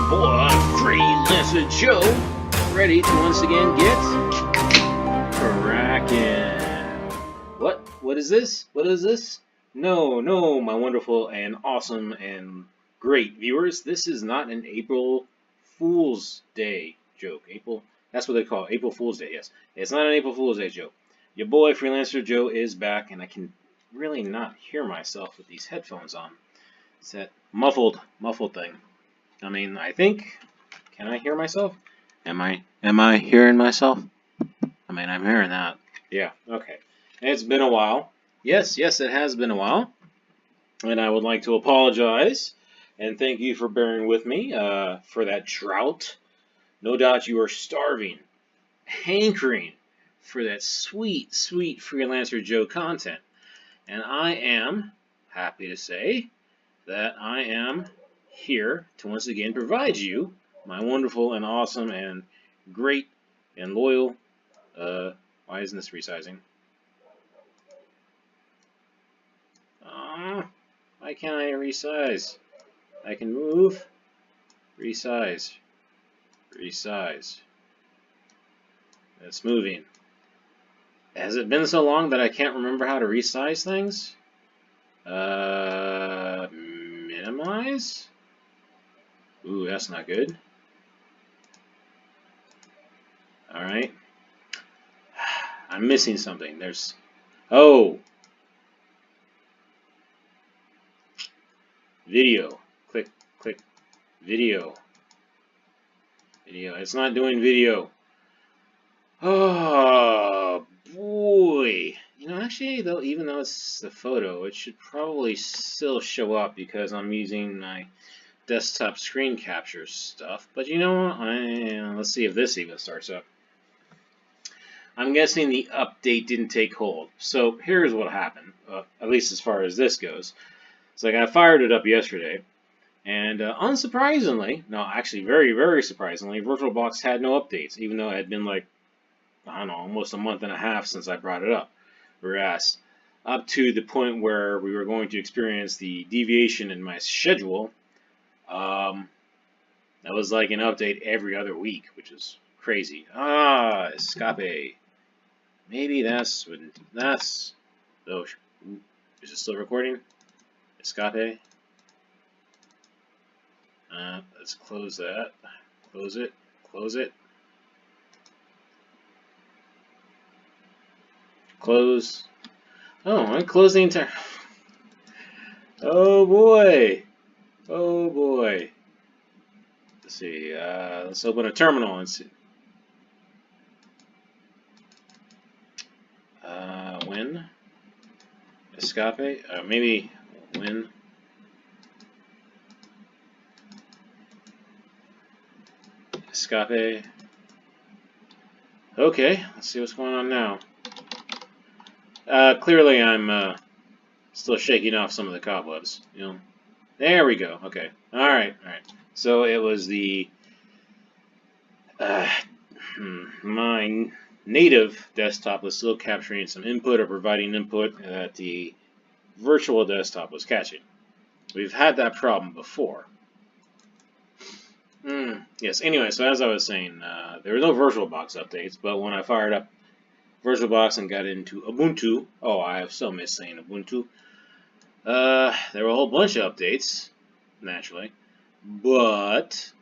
boy, Freelancer Joe, ready to once again get cracking. What is this? What is this? No, no, my wonderful and awesome and great viewers. This is not an April Fool's Day joke. That's what they call it, April Fool's Day, yes. It's not an April Fool's Day joke. Your boy, Freelancer Joe, is back, and I can really not hear myself with these headphones on. It's that muffled thing. I mean, I think, can I hear myself? Am I hearing myself? I mean, I'm hearing that. Yeah, okay. It's been a while. Yes, it has been a while. And I would like to apologize and thank you for bearing with me for that drought. No doubt you are starving, hankering for that sweet, sweet Freelancer Joe content. And I am happy to say that I am here to once again provide you, my wonderful and awesome and great and loyal, why isn't this resizing? Why can't I resize? I can move, resize, resize. It's moving. Has it been so long that I can't remember how to resize things? Minimize? Ooh, that's not good. Alright. I'm missing something. Oh! Video. Click, video. Video. It's not doing video. Oh, boy. You know, actually, though, even though it's the photo, it should probably still show up because I'm using my desktop screen capture stuff. But you know what? Let's see if this even starts up. I'm guessing the update didn't take hold. So here's what happened, at least as far as this goes. It's like I fired it up yesterday, and unsurprisingly, no, actually very, very surprisingly, VirtualBox had no updates, even though it had been like, I don't know, almost a month and a half since I brought it up. Whereas, up to the point where we were going to experience the deviation in my schedule, that was like an update every other week, which is crazy. Escape. Maybe that's. Oh, is it still recording? Escape. Let's close that. Close it. Close it. Close. Oh, I closed the entire. Oh boy. Oh boy. Let's see. Let's open a terminal and see. When? Escape? Maybe when? Escape. Okay, let's see what's going on now. Clearly I'm still shaking off some of the cobwebs, you know. There we go, okay. Alright. So it was the my native desktop was still capturing some input or providing input that the virtual desktop was catching. We've had that problem before. Yes, anyway, so as I was saying, there were no VirtualBox updates, but when I fired up VirtualBox and got into Ubuntu, oh, I have so missed saying Ubuntu, there were a whole bunch of updates, naturally, but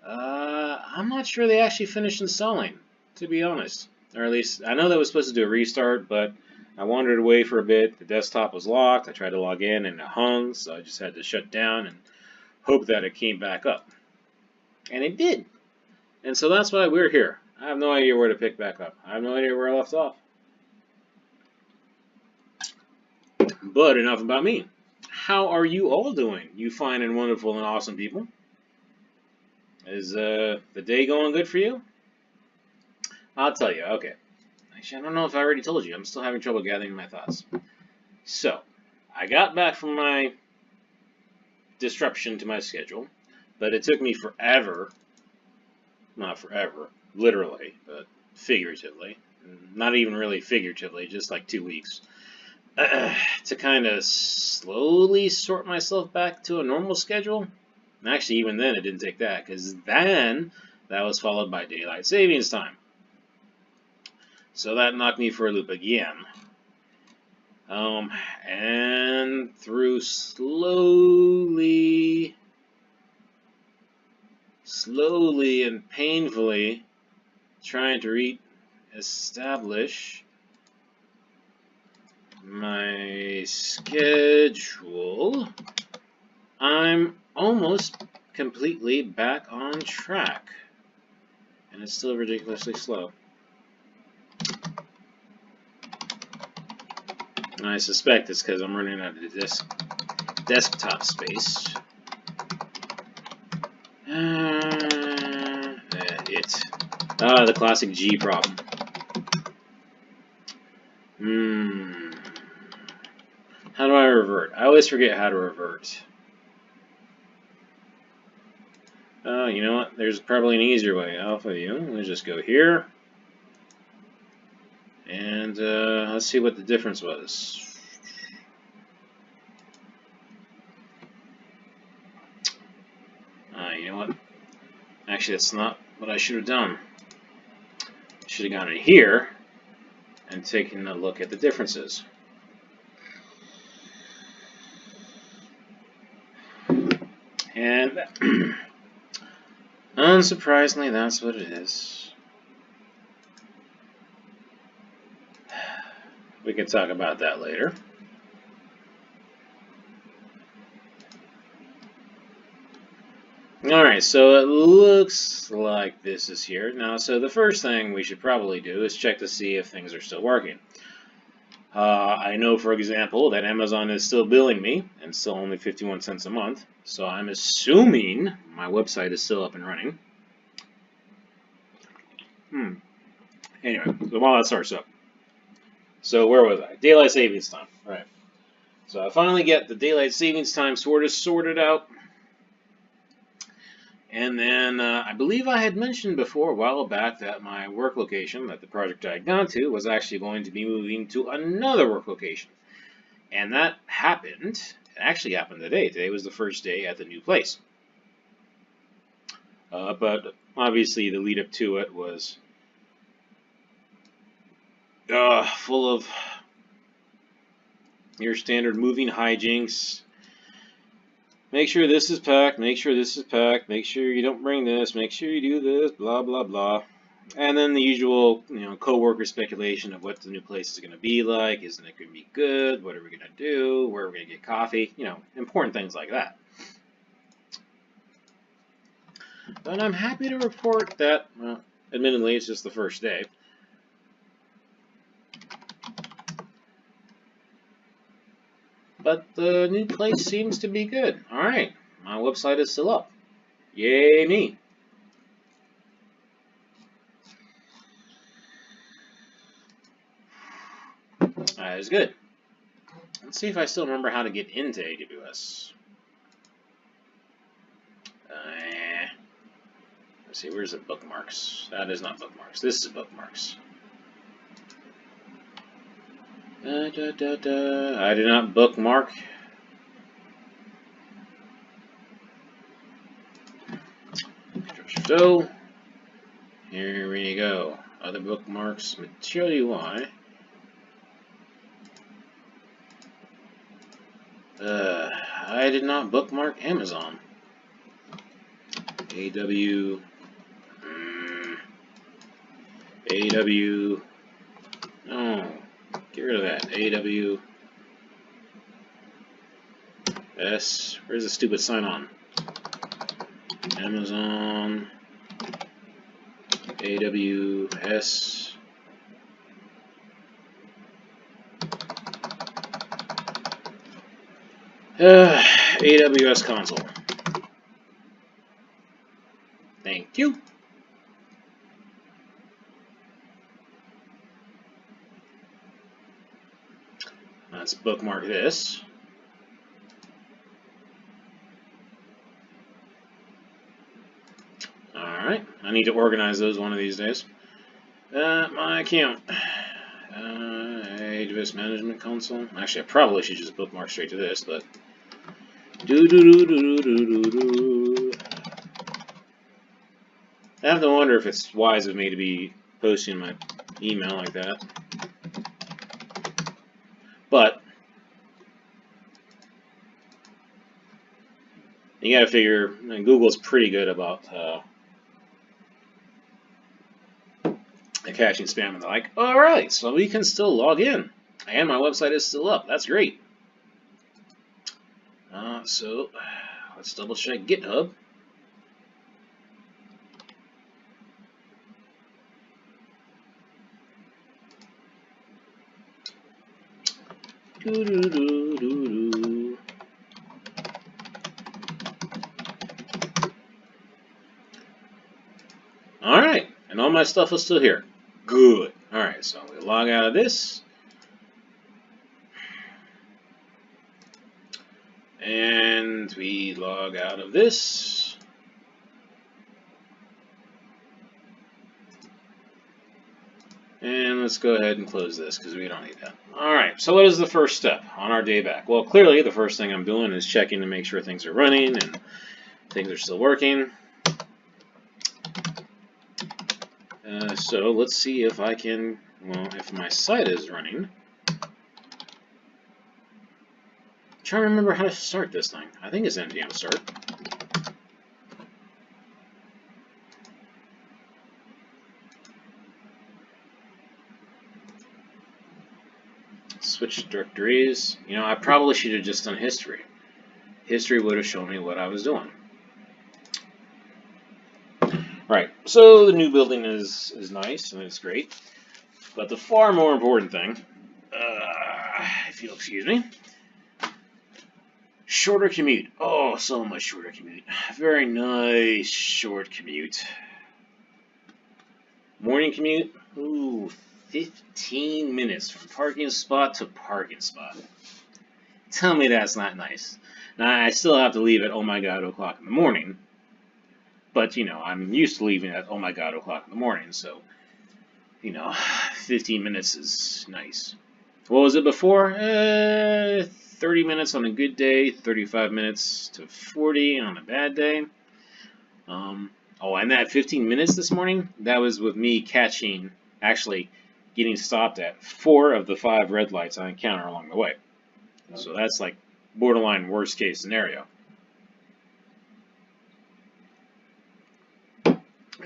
I'm not sure they actually finished installing, to be honest. Or at least, I know that was supposed to do a restart, but I wandered away for a bit. The desktop was locked. I tried to log in and it hung, so I just had to shut down and hope that it came back up. And it did. And so that's why we're here. I have no idea where to pick back up. I have no idea where I left off. But enough about me. How are you all doing? You fine and wonderful and awesome people? Is the day going good for you? I'll tell you. Okay. Actually, I don't know if I already told you. I'm still having trouble gathering my thoughts. So, I got back from my disruption to my schedule, but it took me forever. Not forever, literally, but figuratively. Not even really figuratively, just like 2 weeks. To kind of slowly sort myself back to a normal schedule. And actually, even then, it didn't take that, because then that was followed by daylight savings time. So that knocked me for a loop again. And through slowly and painfully trying to re-establish my schedule, I'm almost completely back on track. And it's still ridiculously slow. And I suspect it's because I'm running out of desktop space. The classic G problem. How do I revert? I always forget how to revert. You know what? There's probably an easier way. Alpha U. Let's just go here. And let's see what the difference was. You know what? Actually, that's not what I should have done. I should have gone in here and taken a look at the differences. And unsurprisingly, that's what it is. We can talk about that later. Alright, so it looks like this is here. Now, so the first thing we should probably do is check to see if things are still working. I know, for example, that Amazon is still billing me, and still only 51 cents a month, so I'm assuming my website is still up and running. Anyway, so while that starts up. So where was I? Daylight savings time. Right. So I finally get the daylight savings time sorted out. And then I believe I had mentioned before a while back that my work location, that the project I had gone to, was actually going to be moving to another work location. And that happened. It actually happened today. Today was the first day at the new place. But obviously the lead up to it was full of your standard moving hijinks. Make sure this is packed, make sure this is packed, make sure you don't bring this, make sure you do this, blah, blah, blah. And then the usual, co-worker speculation of what the new place is going to be like. Isn't it going to be good? What are we going to do? Where are we going to get coffee? Important things like that. But I'm happy to report that, well, admittedly, it's just the first day. But the new place seems to be good. Alright, my website is still up. Yay me. That is good. Let's see if I still remember how to get into AWS. Let's see, where's the bookmarks? That is not bookmarks. This is bookmarks. I did not bookmark. So, here we go. Other bookmarks, material UI. I did not bookmark Amazon. AW. No. Get rid of that. AWS. Where's the stupid sign on? Amazon. AWS. AWS console. Thank you. Let's bookmark this. Alright, I need to organize those one of these days. My account. AWS Management Console. Actually, I probably should just bookmark straight to this, but Do do do do do do do. I have to wonder if it's wise of me to be posting my email like that. But you gotta figure, Google's pretty good about catching spam. And they're like, alright, so we can still log in. And my website is still up. That's great. So let's double check GitHub. Do do do do do. Alright, and all my stuff is still here. Good. Alright, so we log out of this. And we log out of this. And let's go ahead and close this because we don't need that. Alright, so what is the first step on our day back? Well, clearly the first thing I'm doing is checking to make sure things are running and things are still working. So let's see if I can, well, if my site is running. I'm trying to remember how to start this thing. I think it's npm start. Switch directories. You know, I probably should have just done history. History would have shown me what I was doing. Right, so the new building is nice and it's great. But the far more important thing, if you'll excuse me, shorter commute. Oh, so much shorter commute. Very nice short commute. Morning commute, ooh, 15 minutes from parking spot to parking spot. Tell me that's not nice. Now, I still have to leave at, oh my god, o'clock in the morning. But, you know, I'm used to leaving at, oh my god, o'clock in the morning, so, you know, 15 minutes is nice. What was it before? 30 minutes on a good day, 35 minutes to 40 on a bad day. Oh, and that 15 minutes this morning, that was with me catching, actually getting stopped at 4 of the 5 red lights I encounter along the way. So that's like borderline worst case scenario.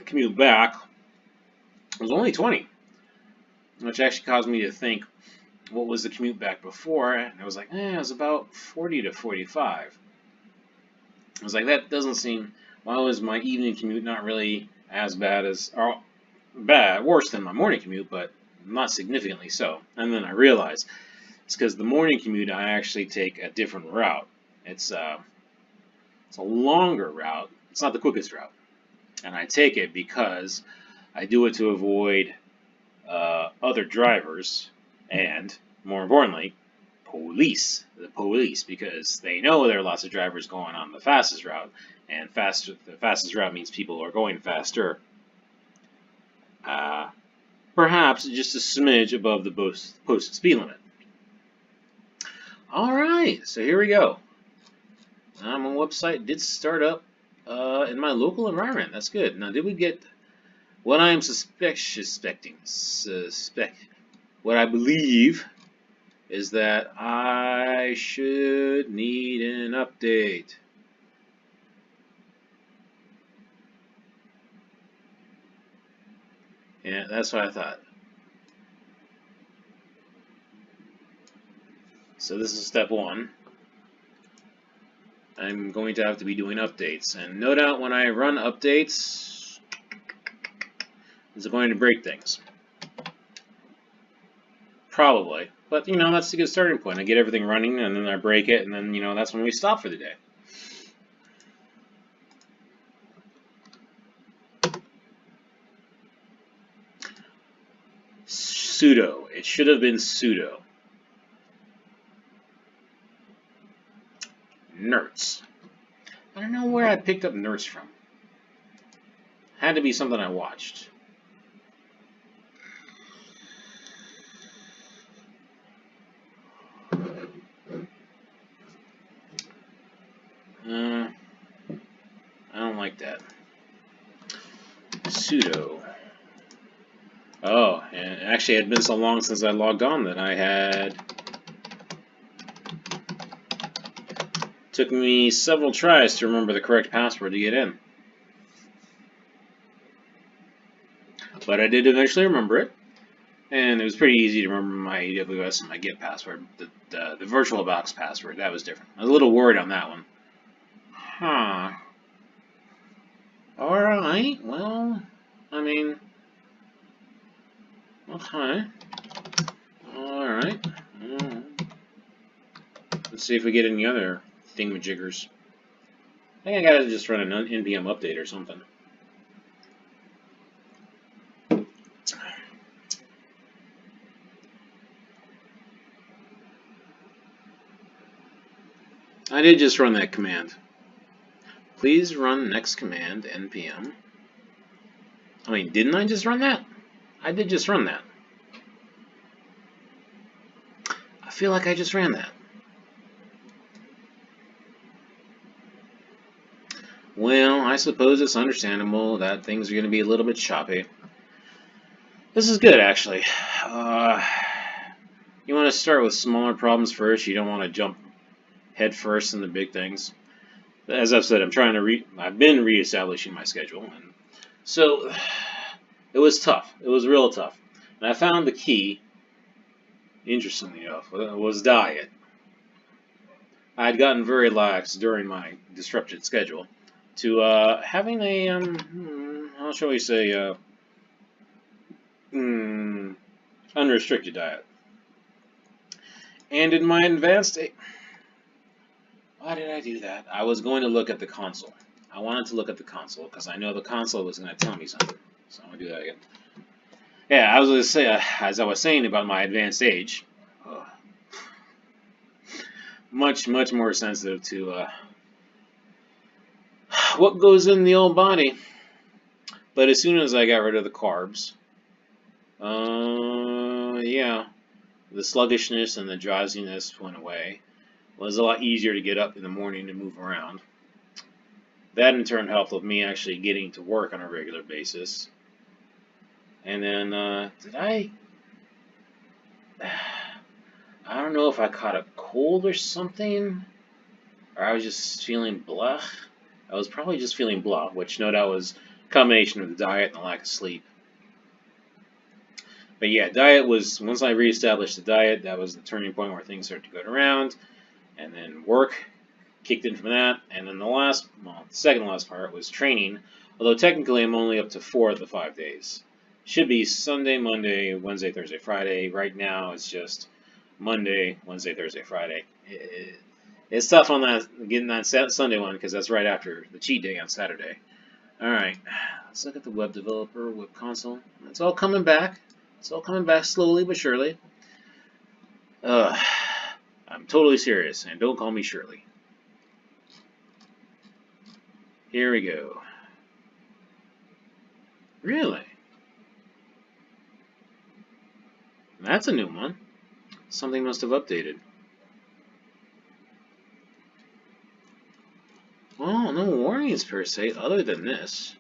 Commute back was only 20, which actually caused me to think, what was the commute back before? And I was like, it was about 40 to 45. I was like, that doesn't seem, why was my evening commute not really as bad as, or worse than my morning commute, but not significantly so. And then I realized it's because the morning commute I actually take a different route. It's a longer route. It's not the quickest route. And I take it because I do it to avoid other drivers and, more importantly, the police, because they know there are lots of drivers going on the fastest route, and the fastest route means people are going faster. Perhaps just a smidge above the posted speed limit. Alright, so here we go. My website did start up in my local environment. That's good. Now, did we get what I am what I believe is that I should need an update. Yeah, that's what I thought. So this is step 1. I'm going to have to be doing updates. And no doubt when I run updates, it's going to break things. Probably. But, you know, that's a good starting point. I get everything running, and then I break it, and then, you know, that's when we stop for the day. Sudo. It should have been sudo. Nerds. I don't know where I picked up nerds from. Had to be something I watched. like that. Sudo. Oh, and actually it had been so long since I logged on that I had... Took me several tries to remember the correct password to get in. But I did eventually remember it. And it was pretty easy to remember my AWS and my Git password. The VirtualBox password, that was different. I was a little worried on that one. Huh. Alright, well, I mean... Okay. Alright. Let's see if we get any other thingamajiggers. I think I gotta just run an npm update or something. I did just run that command. Please run next command npm. I mean, didn't I just run that? I did just run that. I feel like I just ran that. Well, I suppose it's understandable that things are going to be a little bit choppy. This is good, actually. You want to start with smaller problems first. You don't want to jump head first into big things. As I've said, I've been reestablishing my schedule, and so it was tough. It was real tough. And I found the key, interestingly enough, was diet. I had gotten very lax during my disrupted schedule to having a, how shall we say, unrestricted diet. And in my advanced... Why did I do that? I was going to look at the console. I wanted to look at the console because I know the console was going to tell me something. So I'm going to do that again. Yeah, I was going to say, as I was saying about my advanced age, much more sensitive to what goes in the old body. But as soon as I got rid of the carbs, yeah, the sluggishness and the drowsiness went away. It was a lot easier to get up in the morning and move around. That in turn helped with me actually getting to work on a regular basis. And then, I don't know if I caught a cold or something, or I was just feeling blah. I was probably just feeling blah, which no doubt was a combination of the diet and the lack of sleep. But yeah, diet was, once I reestablished the diet, that was the turning point where things started to go around. And then work kicked in from that. And then the second to last part was training. Although technically I'm only up to 4 of the 5 days. Should be Sunday, Monday, Wednesday, Thursday, Friday. Right now it's just Monday, Wednesday, Thursday, Friday. It's tough on that, getting that Sunday one because that's right after the cheat day on Saturday. Alright, let's look at the web developer, web console. It's all coming back. It's all coming back slowly but surely. I'm totally serious, and don't call me Shirley. Here we go. Really? That's a new one. Something must have updated. Well, no warnings per se, other than this.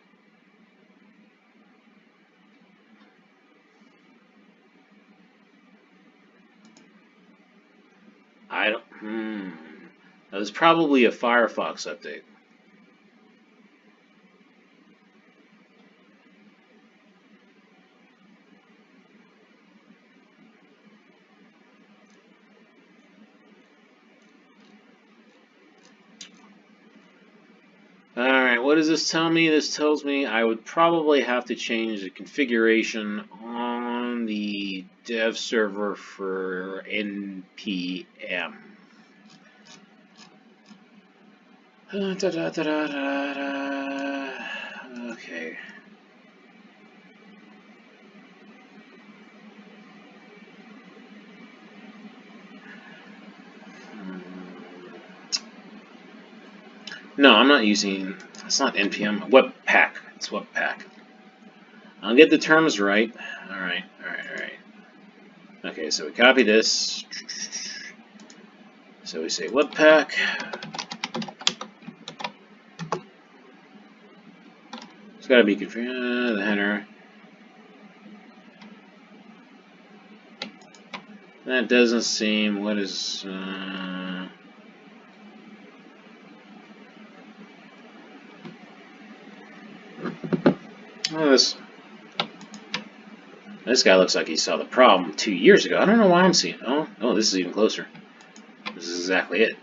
That was probably a Firefox update. Alright, what does this tell me? This tells me I would probably have to change the configuration on the dev server for NPM. Okay. No, I'm not using, it's not NPM, Webpack. It's Webpack. I'll get the terms right. Alright. Okay, so we copy this. So we say Webpack. It's got to be configured. The header. That doesn't seem. What is? Oh, this guy looks like he saw the problem 2 years ago. I don't know why I'm seeing. Oh, this is even closer. This is exactly it.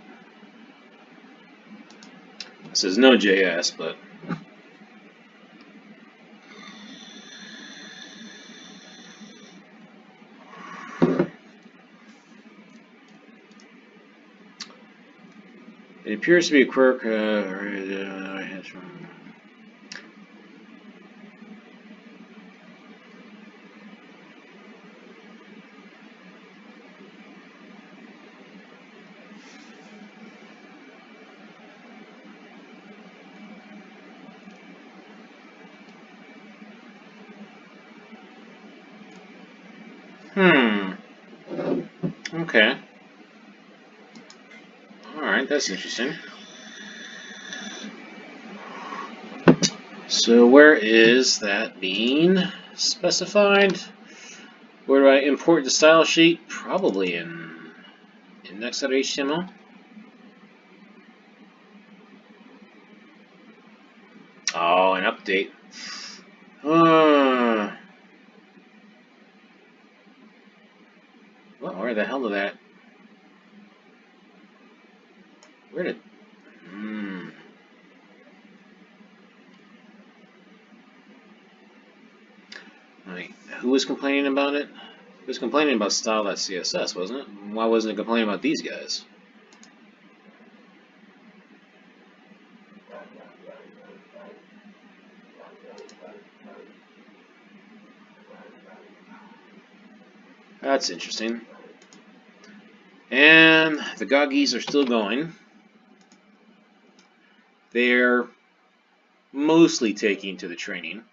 It says no JS, but it appears to be a quirk. Okay. Alright, that's interesting. So where is that being specified? Where do I import the style sheet? Probably in index.html. Oh, an update. Well, where the hell did that? Where did? Wait, who was complaining about it? It was complaining about style.css, wasn't it? Why wasn't it complaining about these guys? That's interesting. And the goggies are still going. They're mostly taking to the training.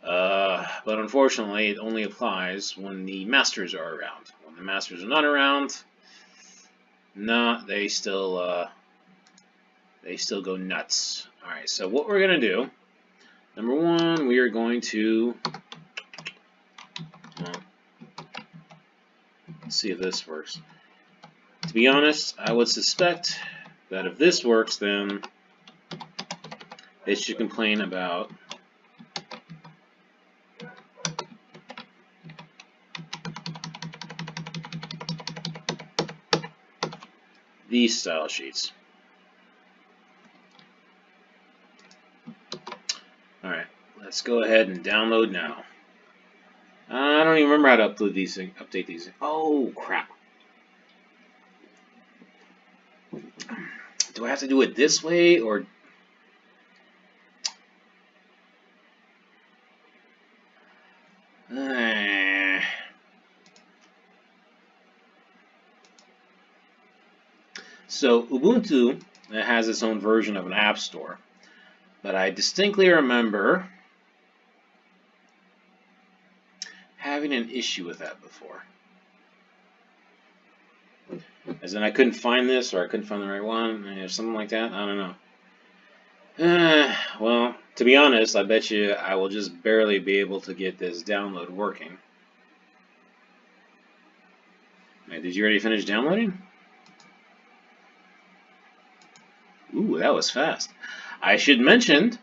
But unfortunately, it only applies when the masters are around. When the masters are not around, they still go nuts. All right, so what we're gonna do, number one, we are going to let's see if this works. To be honest, I would suspect that if this works, then it should complain about these style sheets. Alright, let's go ahead and download now. I don't even remember how to upload these things, update these things. Oh, crap. Do I have to do it this way, or... So, Ubuntu has its own version of an app store. But I distinctly remember having an issue with that before. As in I couldn't find this, or I couldn't find the right one, or something like that. I don't know. Well, to be honest, I bet you I will just barely be able to get this download working. Wait, did you already finish downloading? Ooh, that was fast. I should mention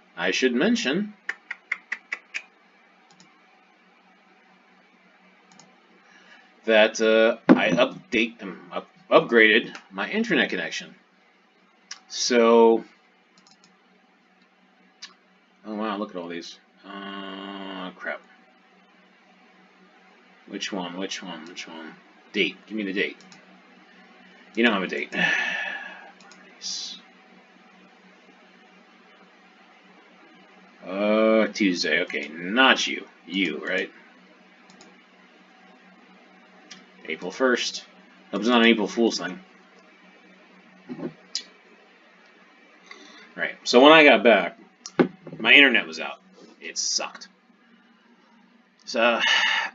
that I upgraded my internet connection. So, oh wow, look at all these. Crap. Which one? Date. Give me the date. You don't have a date. Tuesday. Okay, not you. You, right? April 1st. Hope it's not an April Fool's thing. Right. So when I got back, my internet was out. It sucked. So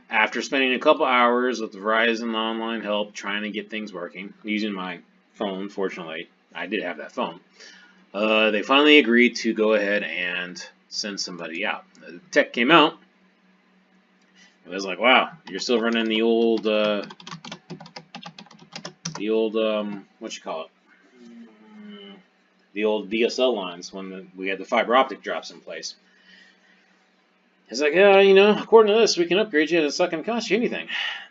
after spending a couple hours with Verizon online help trying to get things working, using my phone, fortunately, I did have that phone, they finally agreed to go ahead and send somebody out. The tech came out. It was like, wow, you're still running the old what you call it? The old DSL lines when we had the fiber optic drops in place. It's like, yeah, you know, according to this, we can upgrade you, and it's not going to cost you anything.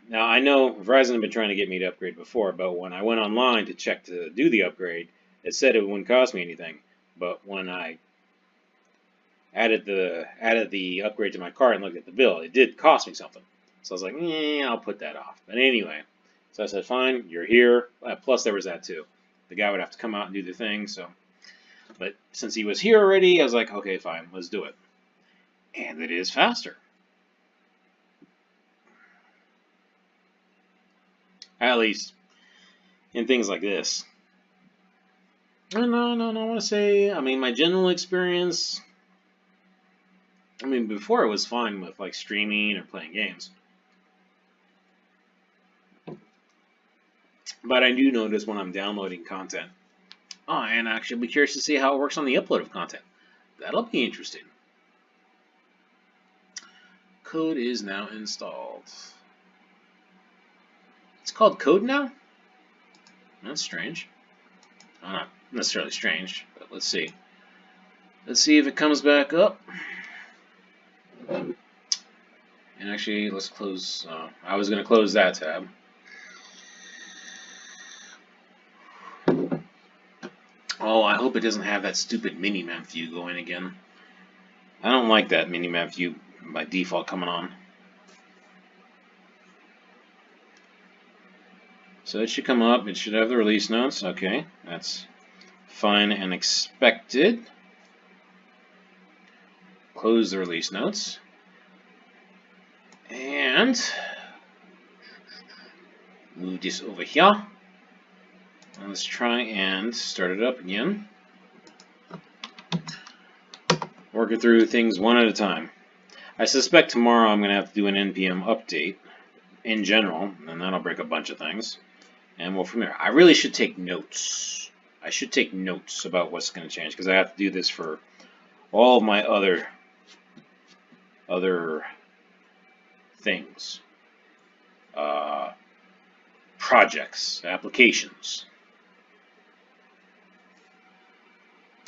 Now, I know Verizon had been trying to get me to upgrade before, but when I went online to check to do the upgrade, it said it wouldn't cost me anything. But when I added the upgrade to my cart and looked at the bill, it did cost me something. So I was like, I'll put that off. But anyway, so I said, fine, you're here. Plus, there was that too. The guy would have to come out and do the thing. So, but since he was here already, I was like, okay, fine, let's do it. And it is faster. At least in things like this. No, I want to say, I mean, my general experience, I mean, before it was fine with like streaming or playing games. But I do notice when I'm downloading content. Oh, and actually be curious to see how it works on the upload of content. That'll be interesting. Code is now installed. It's called code now? That's strange. Well, not necessarily strange, but let's see. Let's see if it comes back up. And actually, let's close. I was going to close that tab. Oh, I hope it doesn't have that stupid mini-map view going again. I don't like that mini-map view by default coming on. So it should come up. It should have the release notes. Okay, that's fine and expected. Close the release notes. And move this over here. And let's try and start it up again. Working through things one at a time. I suspect tomorrow I'm going to have to do an NPM update in general, and that'll break a bunch of things. And we'll from there. I really should take notes. I should take notes about what's going to change, because I have to do this for all of my other things. Projects, applications.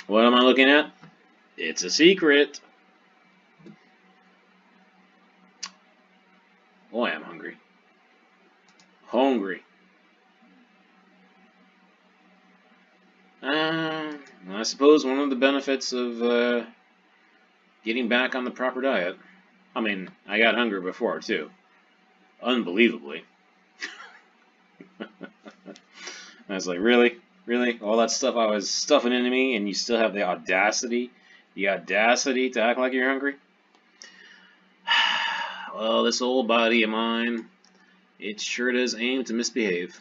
What am I looking at? It's a secret. Boy, I'm hungry. I suppose one of the benefits of getting back on the proper diet. I mean, I got hungry before, too. Unbelievably. I was like, really? Really? All that stuff I was stuffing into me, and you still have the audacity to act like you're hungry? Well, this old body of mine, it sure does aim to misbehave.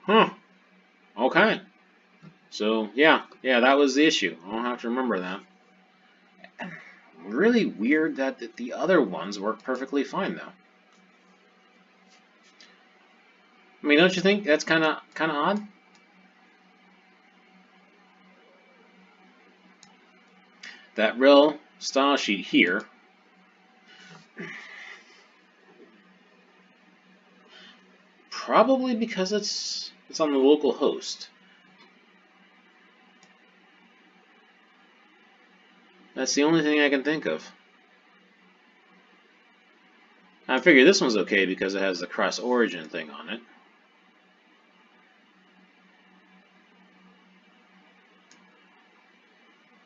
Huh. Okay. So, yeah, that was the issue. I'll have to remember that. Really weird that the other ones work perfectly fine, though. I mean, don't you think that's kind of odd? That real style sheet here probably because it's on the local host. That's the only thing I can think of. I figure this one's okay because it has the cross-origin thing on it.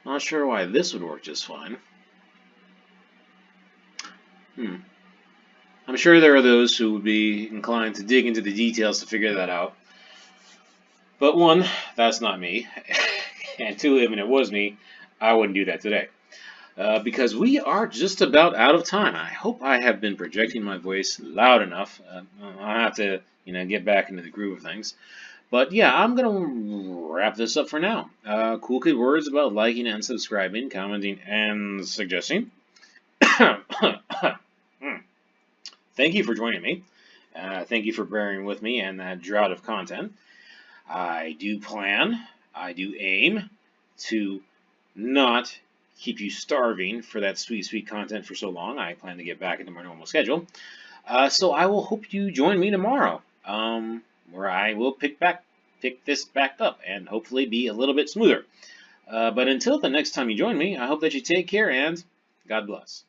Not sure why this would work just fine. I'm sure there are those who would be inclined to dig into the details to figure that out. But one, that's not me. And two, even if it was me, I wouldn't do that today. Because we are just about out of time. I hope I have been projecting my voice loud enough. I'll have to, get back into the groove of things. But yeah, I'm going to wrap this up for now. Cool kid words about liking and subscribing, commenting, and suggesting. Thank you for joining me. Thank you for bearing with me and that drought of content. I do plan, I do aim to not keep you starving for that sweet, sweet content for so long. I plan to get back into my normal schedule. So I will hope you join me tomorrow, where I will pick this back up and hopefully be a little bit smoother. But until the next time you join me, I hope that you take care and God bless.